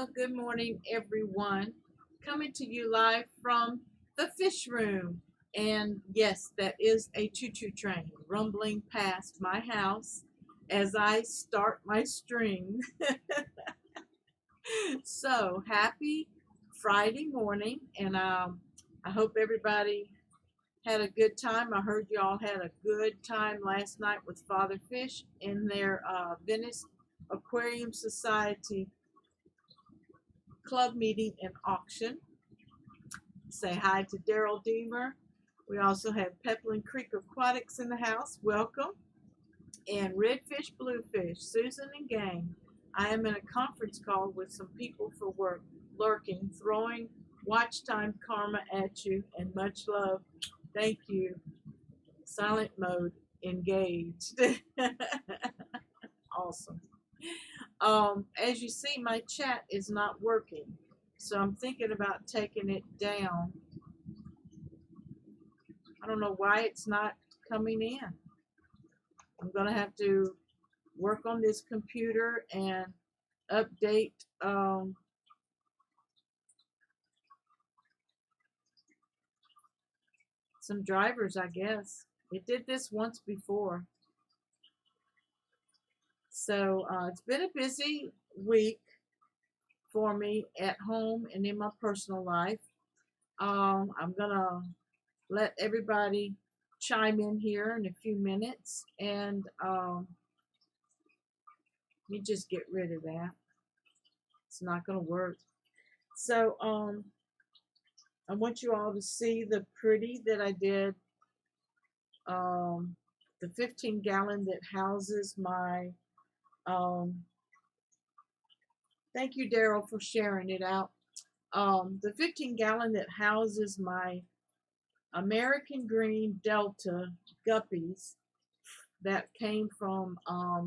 Well, good morning, everyone. Coming to you live from the fish room. And yes, that is a choo-choo train rumbling past my house as I start my string. So happy Friday morning, and I hope everybody had a good time. I heard y'all had a good time last night with Father Fish in their Venice Aquarium Society club meeting and auction. Say hi to Daryl Deemer. We also have Pepperland Creek Aquatics in the house. Welcome. And Redfish Bluefish, Susan and gang. I am in a conference call with some people for work, lurking, throwing watch time karma at you, and much love. Thank you. Silent mode engaged. Awesome. As you see, my chat is not working, so I'm thinking about taking it down. I don't know why it's not coming in. I'm going to have to work on this computer and update some drivers, I guess. It did this once before. So it's been a busy week for me at home and in my personal life. I'm going to let everybody chime in here in a few minutes, and let me just get rid of that. It's not going to work. So I want you all to see the pretty that I did. The 15-gallon that houses my thank you, Daryl, for sharing it out. The 15-gallon that houses my American Green Delta guppies that came from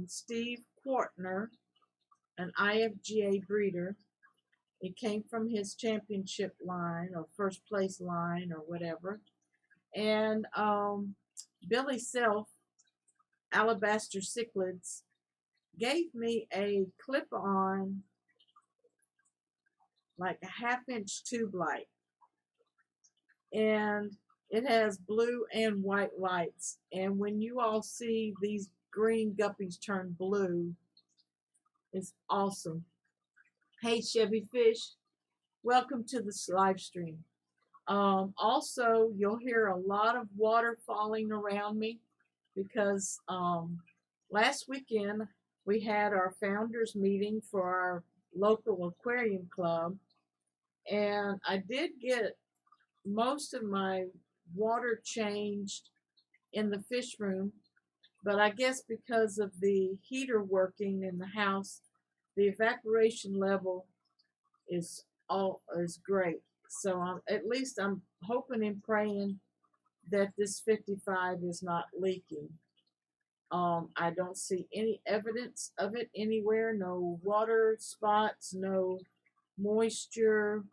Steve Quartner, an IFGA breeder. It came from his championship line or first place line or whatever. And Billy Self, Alabaster Cichlids, gave me a clip-on, like a half-inch tube light. And it has blue and white lights. And when you all see these green guppies turn blue, it's awesome. Hey, Chevy Fish, welcome to this live stream. Also, you'll hear a lot of water falling around me because last weekend we had our founders meeting for our local aquarium club, and I did get most of my water changed in the fish room, but I guess because of the heater working in the house, the evaporation level is great. So at least I'm hoping and praying that this 55 is not leaking. I don't see any evidence of it anywhere. No water spots, no moisture,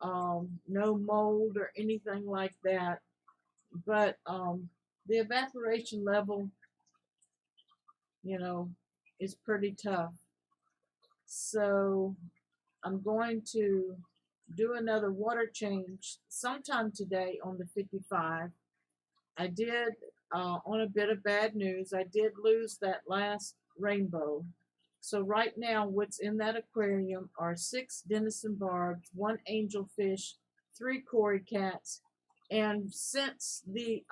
no mold or anything like that. But the evaporation level, is pretty tough. So I'm going to do another water change sometime today on the 55. I did, on a bit of bad news, I did lose that last rainbow. So right now, what's in that aquarium are 6 Denison barbs, 1 angelfish, 3 cory cats, and since the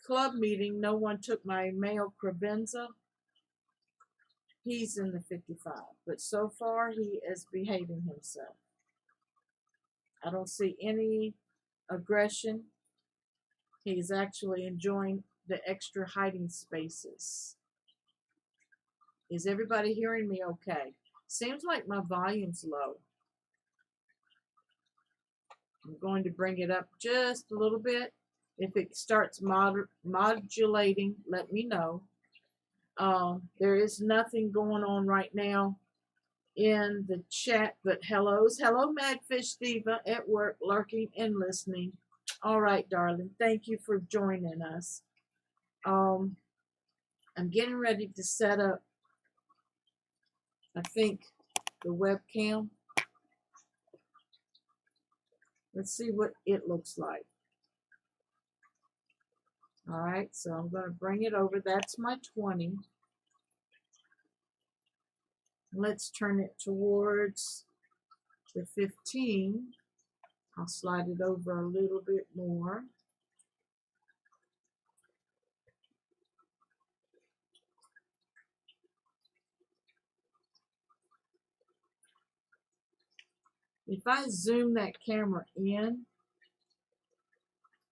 club meeting, no one took my male crevenza. He's in the 55, but so far he is behaving himself. I don't see any aggression. He's actually enjoying the extra hiding spaces. Is everybody hearing me okay? Seems like my volume's low. I'm going to bring it up just a little bit. If it starts modulating, let me know. There is nothing going on right now in the chat but hellos. Hello, Madfish Diva, at work, lurking and listening. All right, darling. Thank you for joining us. I'm getting ready to set up I think, the webcam. Let's see what it looks like. All right, so I'm going to bring it over. That's my 20. Let's turn it towards the 15. I'll slide it over a little bit more. If I zoom that camera in,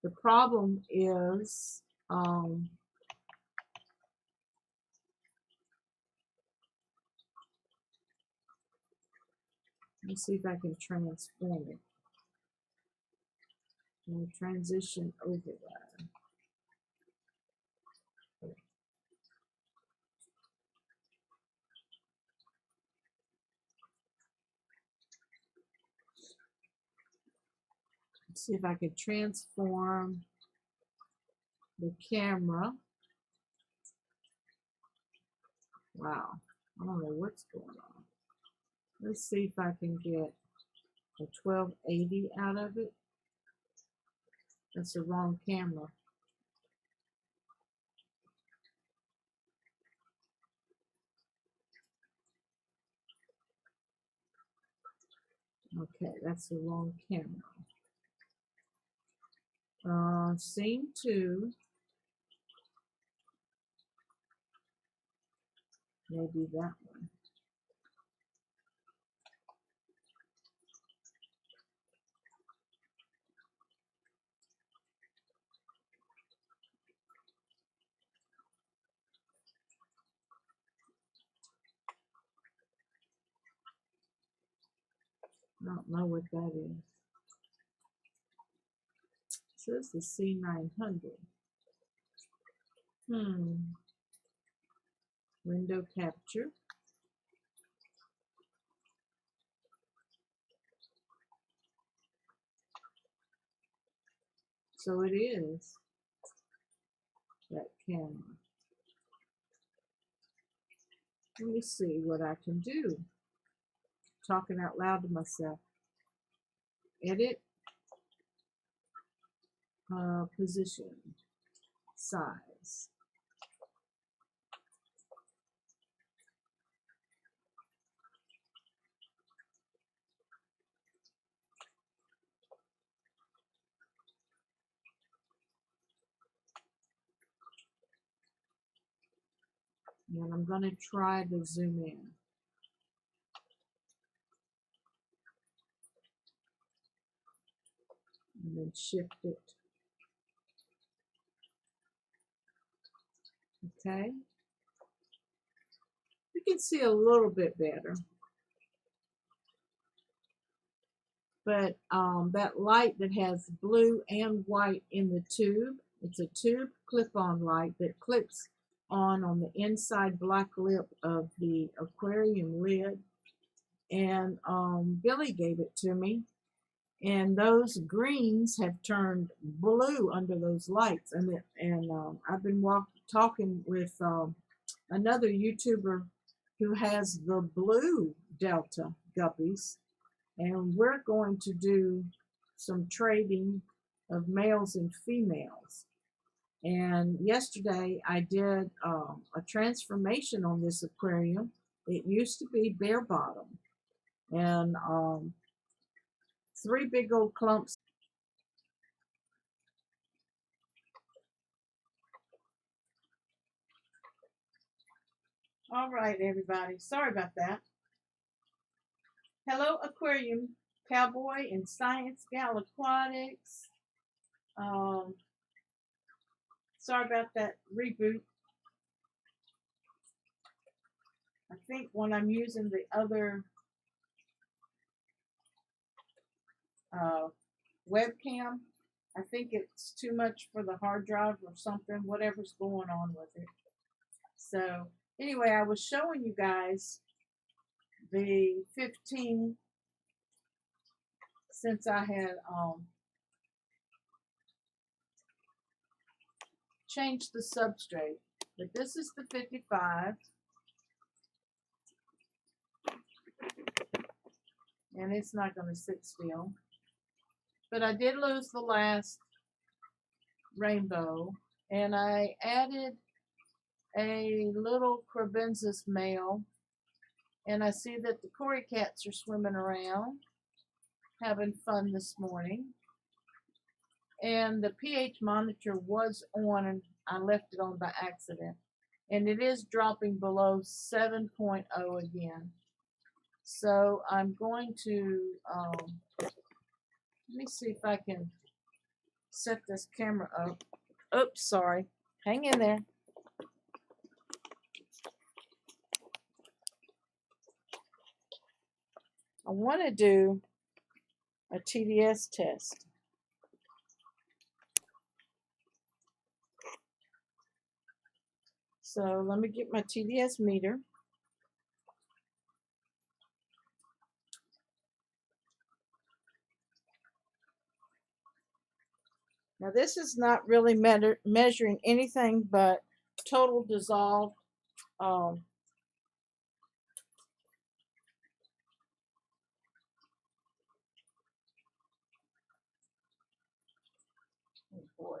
the problem is let me see if I can transform it. And transition over there. See if I can transform the camera. Wow, I don't know what's going on. Let's see if I can get a 1280 out of it. That's the wrong camera. Okay, that's the wrong camera. Scene 2. Maybe that one. I don't know what that is. So this is C900. Window capture. So it is that camera. Let me see what I can do. Talking out loud to myself. Edit, position, size. And I'm going to try to zoom in. And then shift it. Okay. You can see a little bit better. But that light that has blue and white in the tube, it's a tube clip-on light that clips on the inside black lip of the aquarium lid. And Billy gave it to me. And those greens have turned blue under those lights. And I've been talking with another YouTuber who has the blue Delta guppies. And we're going to do some trading of males and females. And yesterday I did a transformation on this aquarium. It used to be bare bottom. And 3 big old clumps. All right, everybody. Sorry about that. Hello, Aquarium Cowboy and Science Gal Aquatics. Sorry about that reboot. I think when I'm using the other webcam, I think it's too much for the hard drive or something, whatever's going on with it. So anyway, I was showing you guys the 15 since I had changed the substrate. But this is the 55. and it's not going to sit still. But I did lose the last rainbow, and I added a little Crebensis male, and I see that the Cory cats are swimming around, having fun this morning. And the pH monitor was on, and I left it on by accident. And it is dropping below 7.0 again. So I'm going to, let me see if I can set this camera up. Oops, sorry. Hang in there. I want to do a TDS test. So let me get my TDS meter. Now this is not really measuring anything but total dissolved oh boy,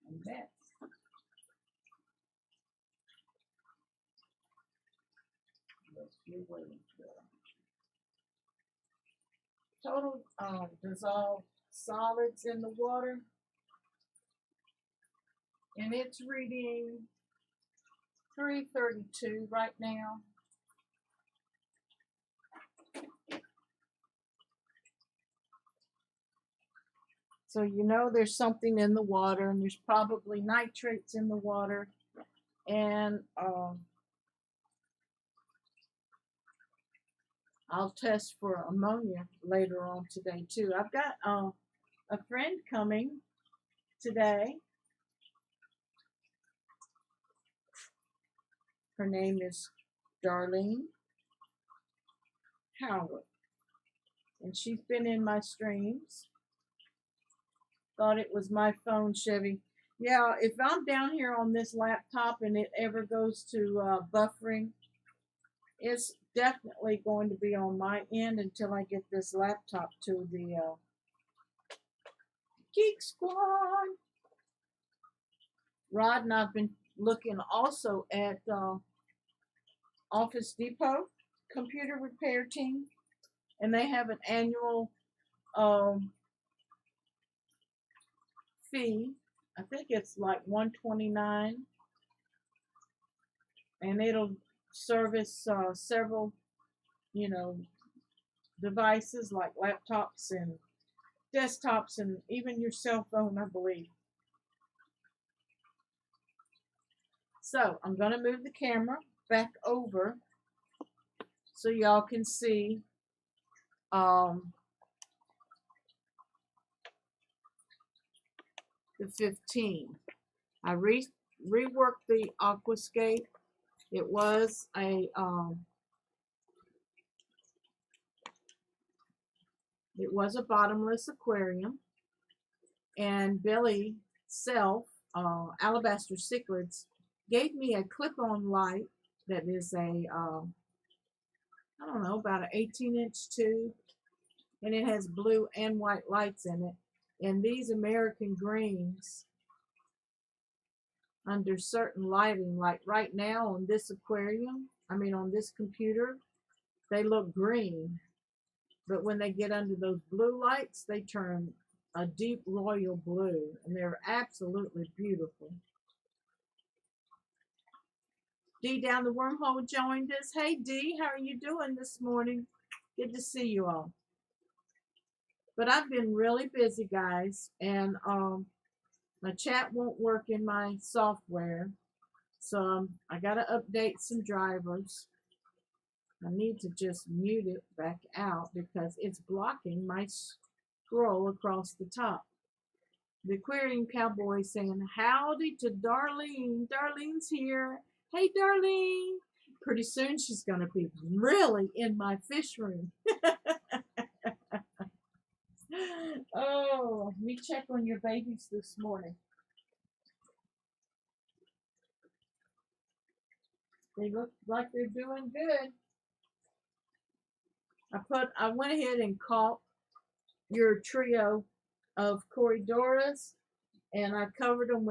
and that's what you're waiting for. Total dissolved solids in the water, and it's reading 332 right now. So you know there's something in the water, and there's probably nitrates in the water, and I'll test for ammonia later on today too. I've got a friend coming today. Her name is Darlene Howard, and she's been in my streams. Thought it was my phone, Chevy. Yeah, if I'm down here on this laptop and it ever goes to buffering, it's definitely going to be on my end until I get this laptop to the Geek Squad. Rod and I've been looking also at Office Depot computer repair team, and they have an annual fee. I think it's like $129, and it'll service several, devices like laptops and desktops and even your cell phone, I believe. So I'm going to move the camera back over so y'all can see the 15. I reworked the aquascape. It was a bottomless aquarium, and Billy Self, Alabaster Cichlids, gave me a clip-on light that is a I don't know, about an 18-inch tube, and it has blue and white lights in it. And these American greens, under certain lighting, like right now on this aquarium, on this computer, they look green. But when they get under those blue lights, they turn a deep royal blue, and they're absolutely beautiful. Dee down the wormhole joined us. Hey Dee, how are you doing this morning? Good to see you all. But I've been really busy, guys, and my chat won't work in my software, so I got to update some drivers. I need to just mute it back out because it's blocking my scroll across the top. The Aquarium Cowboy saying howdy to Darlene. Darlene's here. Hey, Darlene. Pretty soon she's going to be really in my fish room. Oh, let me check on your babies this morning. They look like they're doing good. I went ahead and caught your trio of Corydoras, and I covered them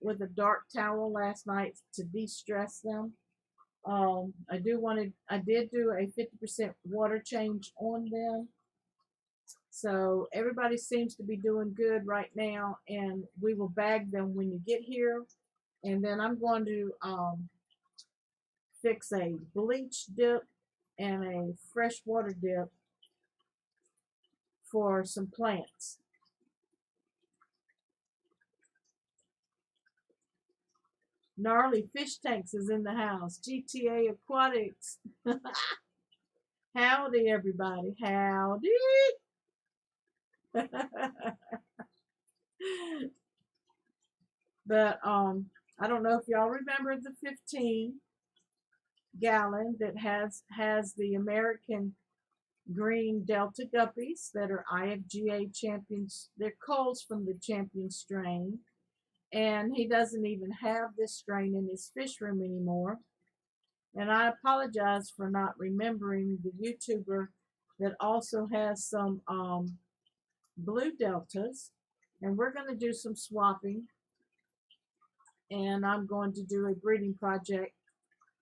with a dark towel last night to de-stress them. I did do a 50% water change on them. So everybody seems to be doing good right now, and we will bag them when you get here. And then I'm going to fix a bleach dip and a fresh water dip for some plants. Gnarly Fish Tanks is in the house. GTA Aquatics. Howdy, everybody. Howdy. But I don't know if y'all remember the 15-gallon that has the American green Delta guppies that are IFGA champions. They're culls from the champion strain. And he doesn't even have this strain in his fish room anymore. And I apologize for not remembering the YouTuber that also has some blue deltas. And we're going to do some swapping. And I'm going to do a breeding project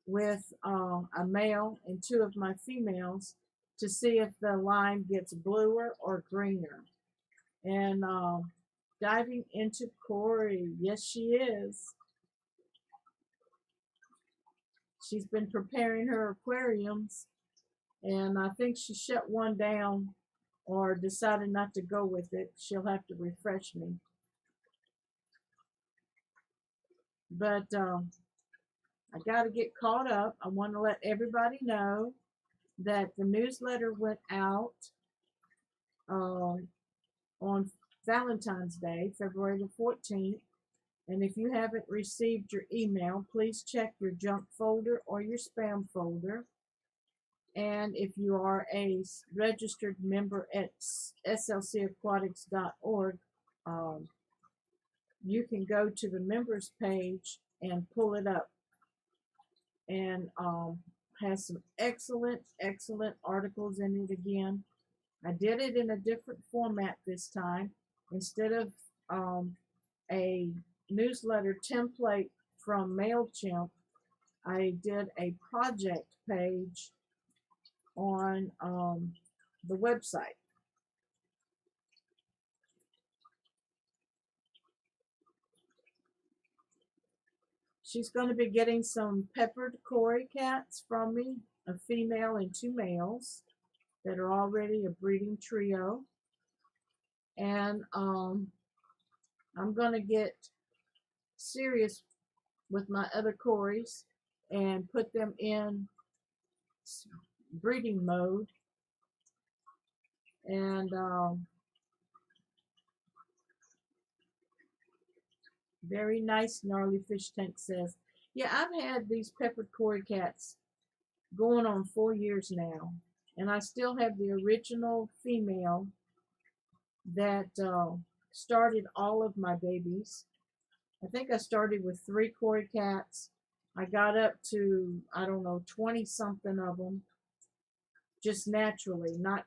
with a male and 2 of my females to see if the line gets bluer or greener. And diving into Cory. Yes, she is. She's been preparing her aquariums, and I think she shut one down or decided not to go with it. She'll have to refresh me. But I got to get caught up. I want to let everybody know that the newsletter went out on Valentine's Day, February the 14th. And if you haven't received your email, please check your junk folder or your spam folder. And if you are a registered member at slcaquatics.org, you can go to the members page and pull it up. And has some excellent articles in it again. I did it in a different format this time. Instead of a newsletter template from MailChimp, I did a project page on the website. She's going to be getting some peppered Cory cats from me, a female and 2 males that are already a breeding trio. And I'm going to get serious with my other Corys and put them in breeding mode. And very nice, Gnarly Fish Tank says, yeah, I've had these peppered Cory cats going on 4 years now, and I still have the original female that started all of my babies. I think I started with 3 Cory cats. I got up to, I don't know, 20 something of them, just naturally, not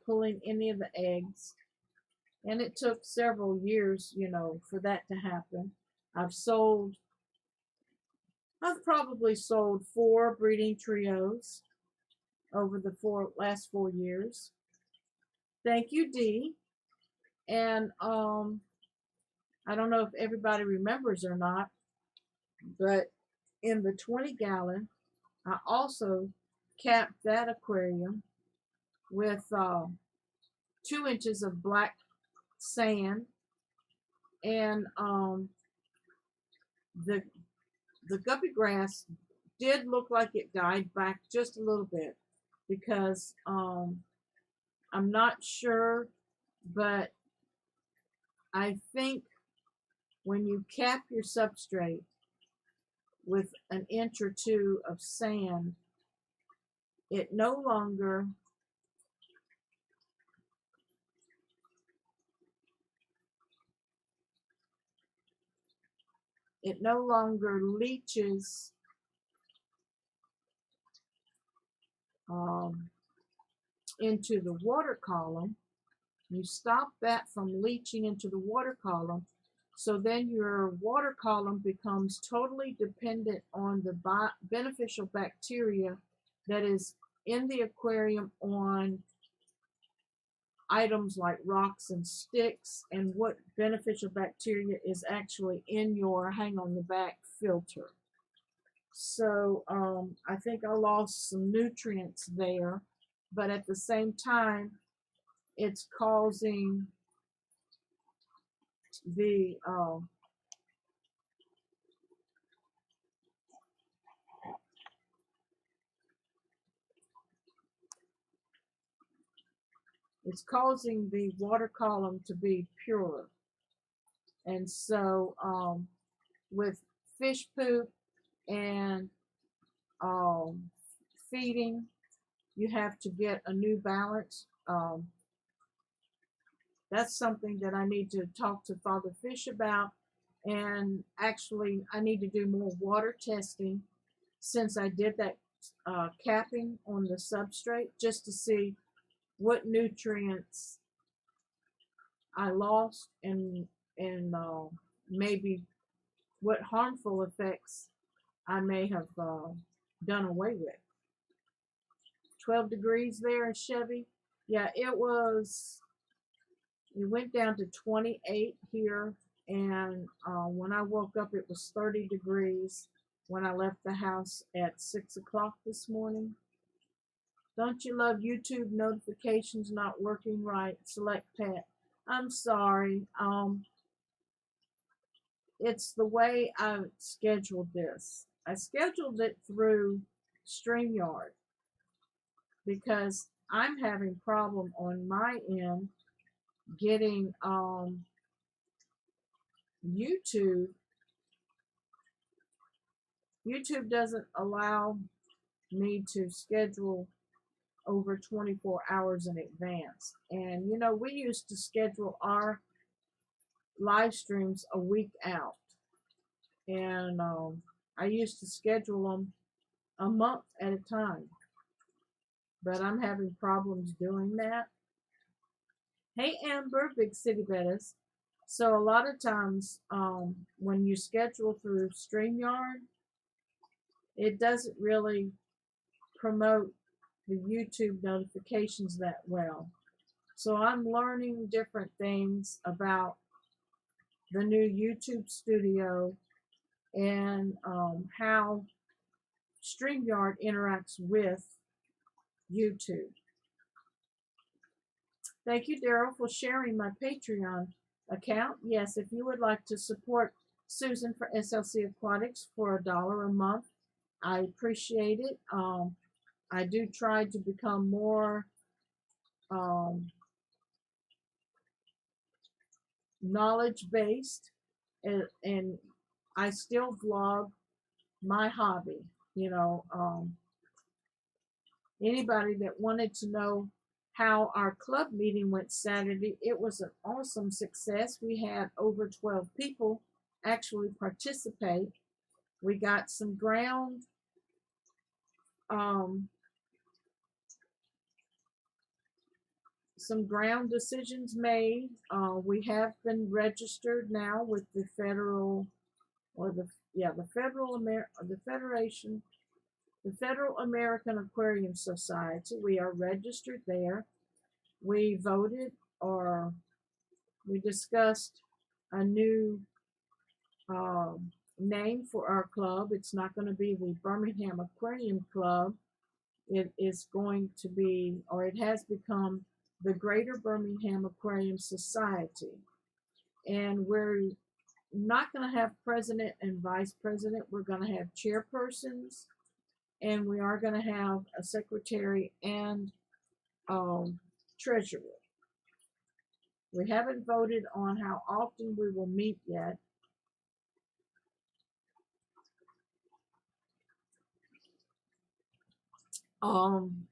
pulling any of the eggs. And it took several years, for that to happen. I've probably sold 4 breeding trios over the last 4 years. Thank you, Dee. And I don't know if everybody remembers or not, but in the 20-gallon, I also capped that aquarium with 2 inches of black sand, and the guppy grass did look like it died back just a little bit because I'm not sure, but I think when you cap your substrate with 1 inch or 2 of sand, it no longer leaches into the water column. You stop that from leaching into the water column. So then your water column becomes totally dependent on the beneficial bacteria that is in the aquarium on items like rocks and sticks, and what beneficial bacteria is actually in your hang on the back filter. So I think I lost some nutrients there, but at the same time, it's causing the water column to be purer. And so with fish poop and feeding, you have to get a new balance. That's something that I need to talk to Father Fish about. And actually, I need to do more water testing since I did that capping on the substrate, just to see what nutrients I lost and maybe what harmful effects I may have done away with. 12 degrees there in Chevy. Yeah, it went down to 28 here, and when I woke up it was 30 degrees when I left the house at 6 o'clock this morning. Don't you love YouTube notifications not working right? Select pet. I'm sorry. It's the way I scheduled this. I scheduled it through StreamYard because I'm having problem on my end getting YouTube. YouTube doesn't allow me to schedule over 24 hours in advance. And you know, we used to schedule our live streams a week out. And I used to schedule them a month at a time. But I'm having problems doing that. Hey Amber, Big City Bettas. So a lot of times when you schedule through StreamYard, it doesn't really promote the YouTube notifications that well. So I'm learning different things about the new YouTube studio and how StreamYard interacts with YouTube. Thank you, Daryl, for sharing my Patreon account. Yes, if you would like to support Susan for SLC Aquatics for $1 a month, I appreciate it. I do try to become more knowledge-based, and I still vlog my hobby. You know, anybody that wanted to know how our club meeting went Saturday, it was an awesome success. We had over 12 people actually participate. We got some ground decisions made. We have been registered now with the Federal American Aquarium Society. We are registered there. We voted, or we discussed a new name for our club. It's not going to be the Birmingham Aquarium Club. It is going to be, or it has become, the Greater Birmingham Aquarium Society. And we're not going to have president and vice president. We're going to have chairpersons, and we are going to have a secretary and treasurer. We haven't voted on how often we will meet yet.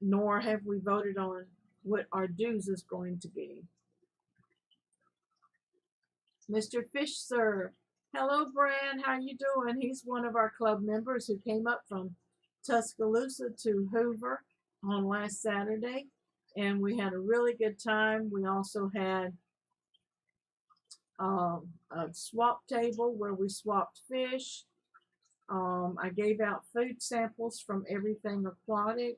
Nor have we voted on what our dues is going to be. Mr. Fish, sir. Hello, Brand. How you doing? He's one of our club members who came up from Tuscaloosa to Hoover. on last Saturday, and we had a really good time. We also had a swap table where we swapped fish. I gave out food samples from Everything Aquatic,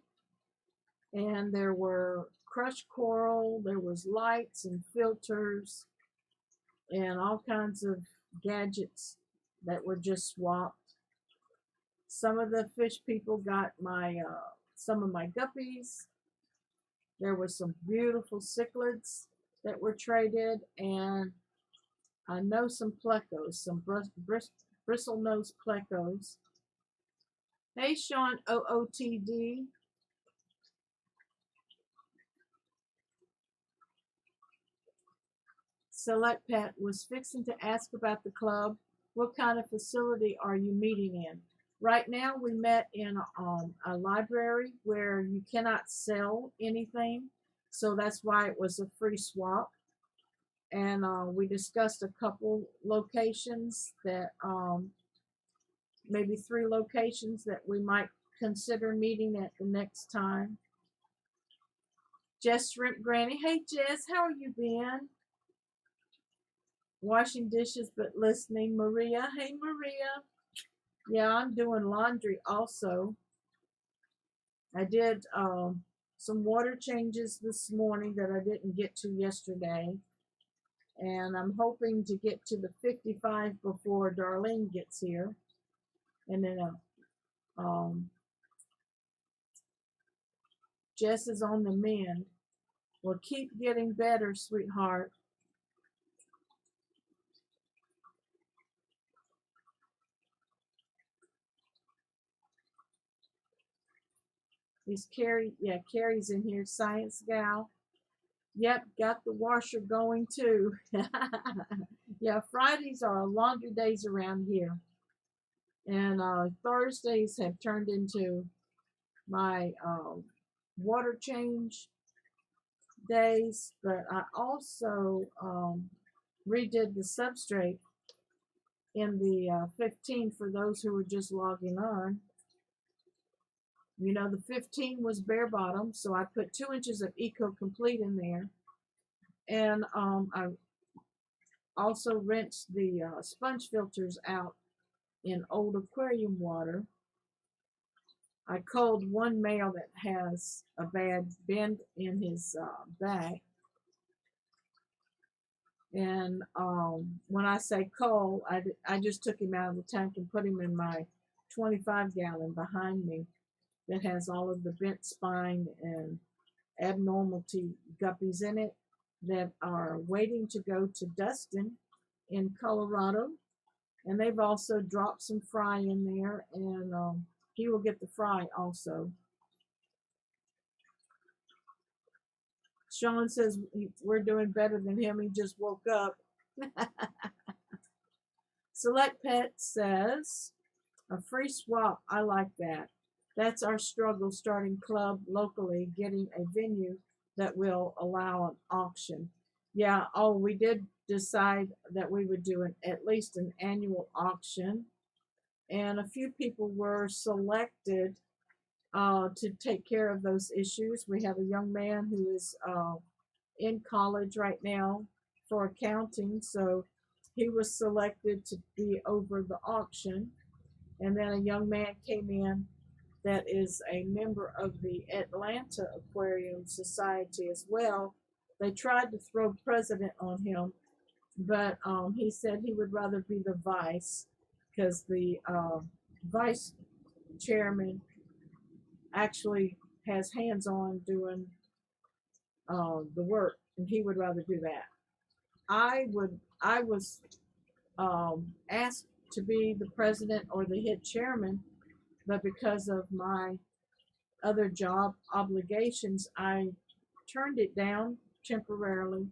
and there were crushed coral, there was lights and filters, and all kinds of gadgets that were just swapped. Some of the fish people got my some of my guppies. There were some beautiful cichlids that were traded, and I know some plecos, some bristle-nosed plecos. Hey, Sean, OOTD. Select Pet was fixing to ask about the club. What kind of facility are you meeting in? Right now, we met in a library where you cannot sell anything, so that's why it was a free swap. And we discussed a couple locations that maybe 3 locations that we might consider meeting at the next time. Jess Shrimp Granny. Hey Jess, how are you been? Washing dishes but listening. Maria. Hey Maria. Yeah, I'm doing laundry also. I did some water changes this morning that I didn't get to yesterday. And I'm hoping to get to the 55 before Darlene gets here. And then Jess is on the mend. Well, keep getting better, sweetheart. Is Carrie? Yeah, Carrie's in here. Science gal. Yep, got the washer going too. Yeah, Fridays are laundry days around here. And Thursdays have turned into my water change days, but I also redid the substrate in the 15 for those who were just logging on. You know, the 15 was bare bottom, so I put 2 inches of Eco Complete in there. And I also rinsed the sponge filters out in old aquarium water. I culled one male that has a bad bend in his back. And when I say cull, I just took him out of the tank and put him in my 25-gallon behind me that has all of the bent spine and abnormality guppies in it that are waiting to go to Dustin in Colorado. And they've also dropped some fry in there, and he will get the fry also. Sean says we're doing better than him. He just woke up. Select Pet says, a free swap. I like that. That's our struggle starting club locally, getting a venue that will allow an auction. Yeah, we did decide that we would do at least an annual auction. And a few people were selected to take care of those issues. We have a young man who is in college right now for accounting, so he was selected to be over the auction. And then a young man came in that is a member of the Atlanta Aquarium Society as well. They tried to throw president on him, but he said he would rather be the vice, because the vice chairman actually has hands-on doing the work, and he would rather do that. I was asked to be the president or the head chairman, but because of my other job obligations, I turned it down temporarily.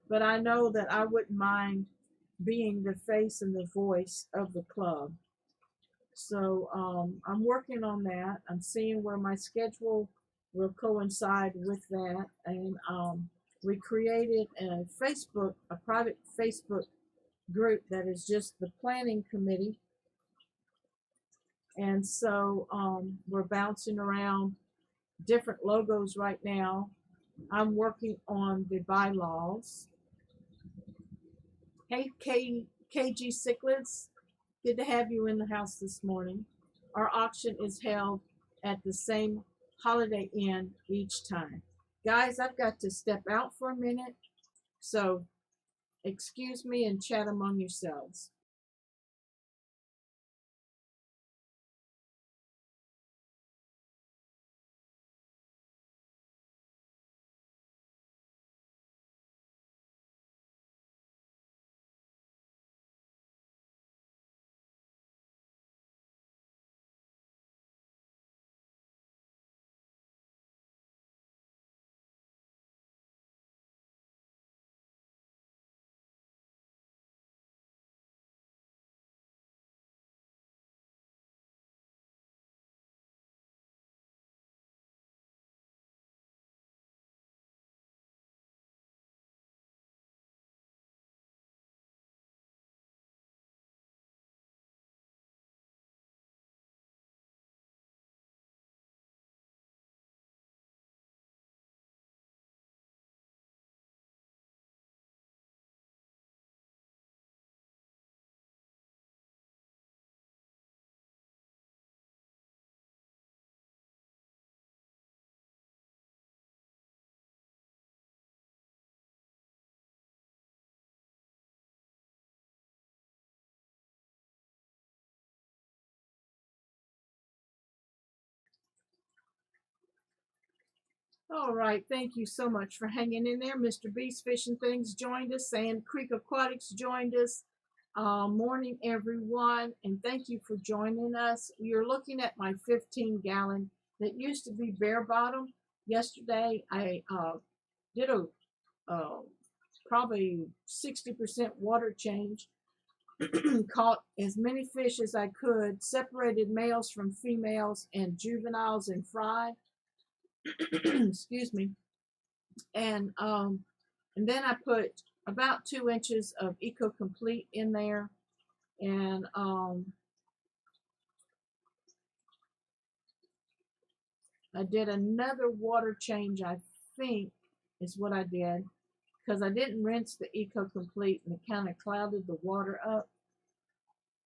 But I know that I wouldn't mind being the face and the voice of the club. So I'm working on that. I'm seeing where my schedule will coincide with that. And we created a private Facebook group that is just the planning committee. And so we're bouncing around different logos right now. I'm working on the bylaws. Hey, KG Cichlids, good to have you in the house this morning. Our auction is held at the same Holiday Inn each time. Guys, I've got to step out for a minute, so excuse me and chat among yourselves. All right, thank you so much for hanging in there. Mr. Beast Fishing Things joined us. Sand Creek Aquatics joined us. Morning, everyone, and thank you for joining us. You're looking at my 15-gallon that used to be bare bottom. Yesterday, I did a probably 60% water change. Caught as many fish as I could, separated males from females and juveniles and fry. Excuse me. And then I put about 2 inches of Eco Complete in there, and I did another water change, I think is what I did, because I didn't rinse the Eco Complete and it kind of clouded the water up.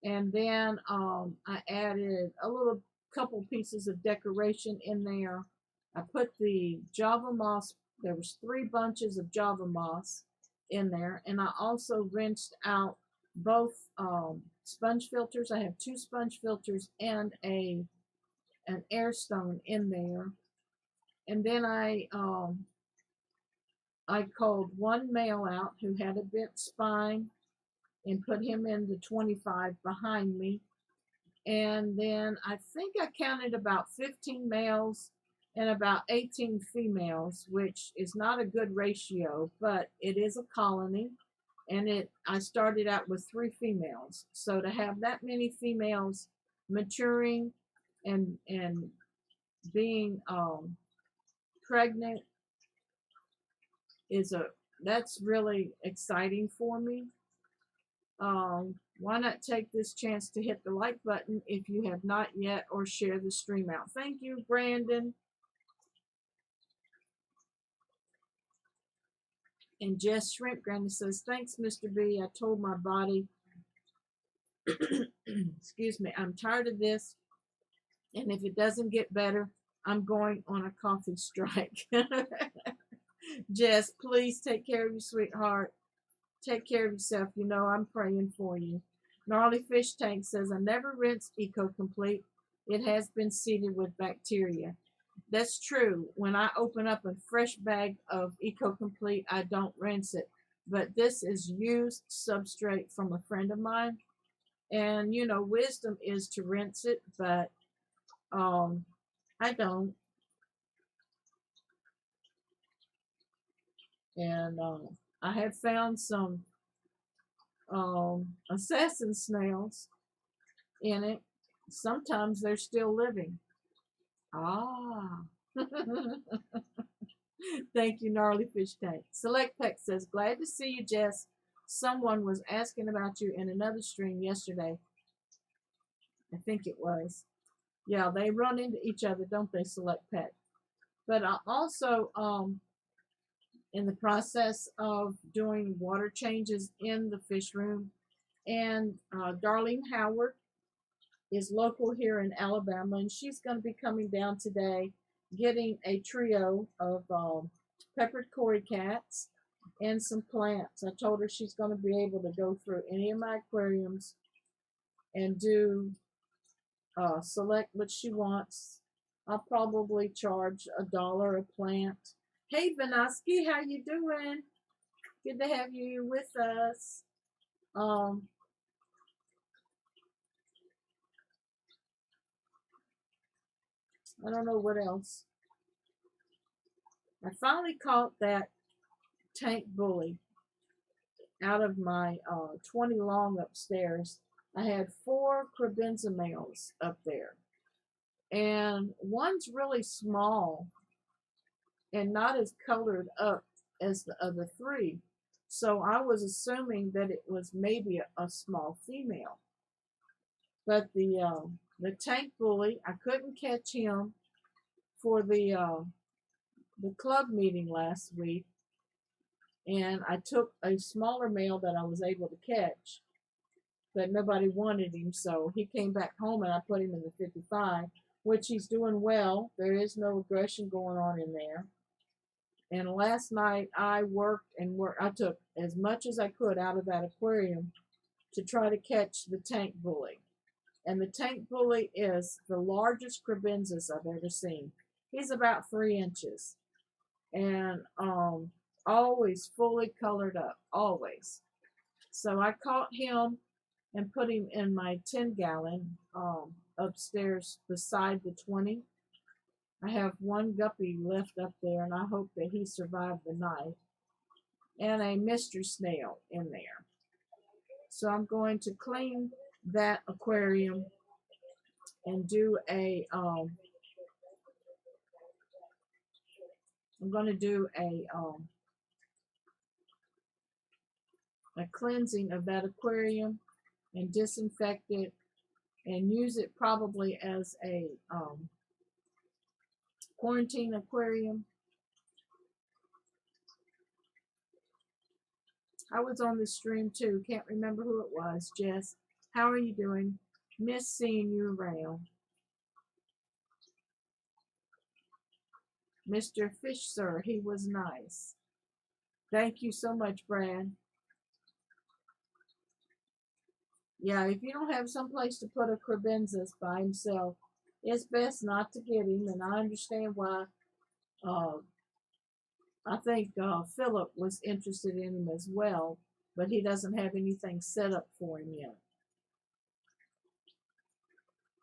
And then I added a little couple pieces of decoration in there. I put the Java moss. There was 3 bunches of Java moss in there, and I also rinsed out both sponge filters. I have 2 sponge filters and an air stone in there. And then I called one male out who had a bent spine and put him in the 25 behind me. And then I think I counted about 15 males and about 18 females, which is not a good ratio, but it is a colony. And I started out with 3 females. So to have that many females maturing and being pregnant that's really exciting for me. Why not take this chance to hit the like button if you have not yet, or share the stream out? Thank you, Brandon. And Jess Shrimp Granny says, thanks, Mr. B. I told my body, excuse me, I'm tired of this, and if it doesn't get better, I'm going on a coffee strike. Jess, please take care of your sweetheart. Take care of yourself. You know I'm praying for you. Gnarly Fish Tank says, I never rinse Eco Complete. It has been seeded with bacteria. That's true. When I open up a fresh bag of Eco Complete, I don't rinse it. But this is used substrate from a friend of mine. And, you know, wisdom is to rinse it, but I don't. And I have found some assassin snails in it. Sometimes they're still living. Ah. Thank you, Gnarly Fish Tank. Select Peck says, glad to see you, Jess. Someone was asking about you in another stream yesterday. I think it was. Yeah, they run into each other, don't they, Select Peck? But I also in the process of doing water changes in the fish room. And Darlene Howard is local here in Alabama, and she's going to be coming down today getting a trio of peppered cory cats and some plants. I told her she's going to be able to go through any of my aquariums and do select what she wants. I'll probably charge $1 a plant. Hey Vanoski, how you doing? Good to have you with us. I don't know what else. I finally caught that tank bully out of my 20 long upstairs. I had 4 crebenza males up there, and one's really small and not as colored up as the other 3. So I was assuming that it was maybe a small female. But the tank bully, I couldn't catch him for the club meeting last week, and I took a smaller male that I was able to catch, but nobody wanted him, so he came back home and I put him in the 55, which he's doing well. There is no aggression going on in there. And last night I worked and worked. I took as much as I could out of that aquarium to try to catch the tank bully. And the tank bully is the largest crebenzas I've ever seen. He's about 3 inches. And always fully colored up, always. So I caught him and put him in my 10-gallon upstairs beside the 20. I have 1 guppy left up there, and I hope that he survived the night, and a Mr. Snail in there. So I'm going to clean that aquarium and do a I'm going to do a cleansing of that aquarium and disinfect it and use it probably as a quarantine aquarium. I was on this stream too. Can't remember who it was. Jess, how are you doing? Miss seeing you around. Mr. Fish Sir, he was nice. Thank you so much, Brad. Yeah, if you don't have some place to put a crebenzas by himself, it's best not to get him, and I understand why. I think Philip was interested in him as well, but he doesn't have anything set up for him yet.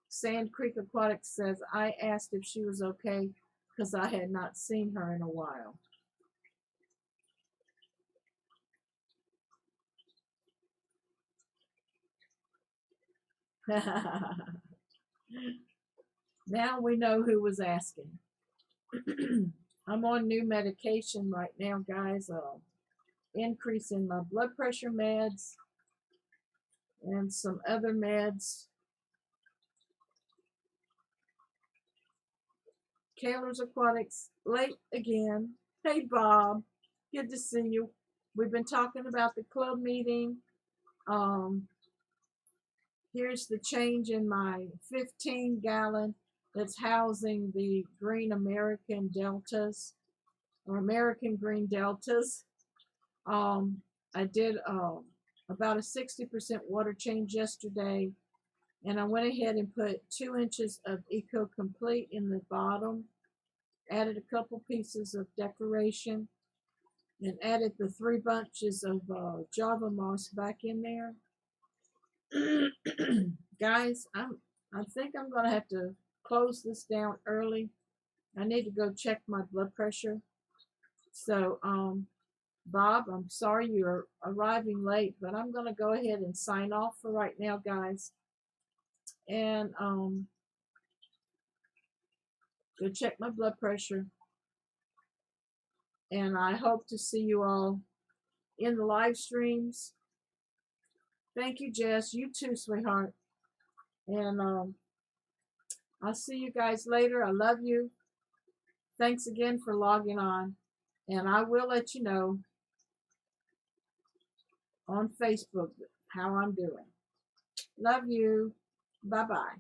Sand Creek Aquatics says, I asked if she was okay because I had not seen her in a while. Now we know who was asking. I'm on new medication right now, guys. Increasing my blood pressure meds and some other meds. Kaler's Aquatics, late again. Hey, Bob. Good to see you. We've been talking about the club meeting. Here's the change in my 15-gallon that's housing the green American deltas, or American green deltas. I did about a 60% water change yesterday, and I went ahead and put 2 inches of Eco Complete in the bottom, added a couple pieces of decoration, and added the 3 bunches of Java moss back in there. Guys, I think I'm going to have to close this down early. I need to go check my blood pressure. So, Bob, I'm sorry you're arriving late, but I'm going to go ahead and sign off for right now, guys. And go check my blood pressure. And I hope to see you all in the live streams. Thank you, Jess. You too, sweetheart. And I'll see you guys later. I love you. Thanks again for logging on, and I will let you know on Facebook how I'm doing. Love you. Bye-bye.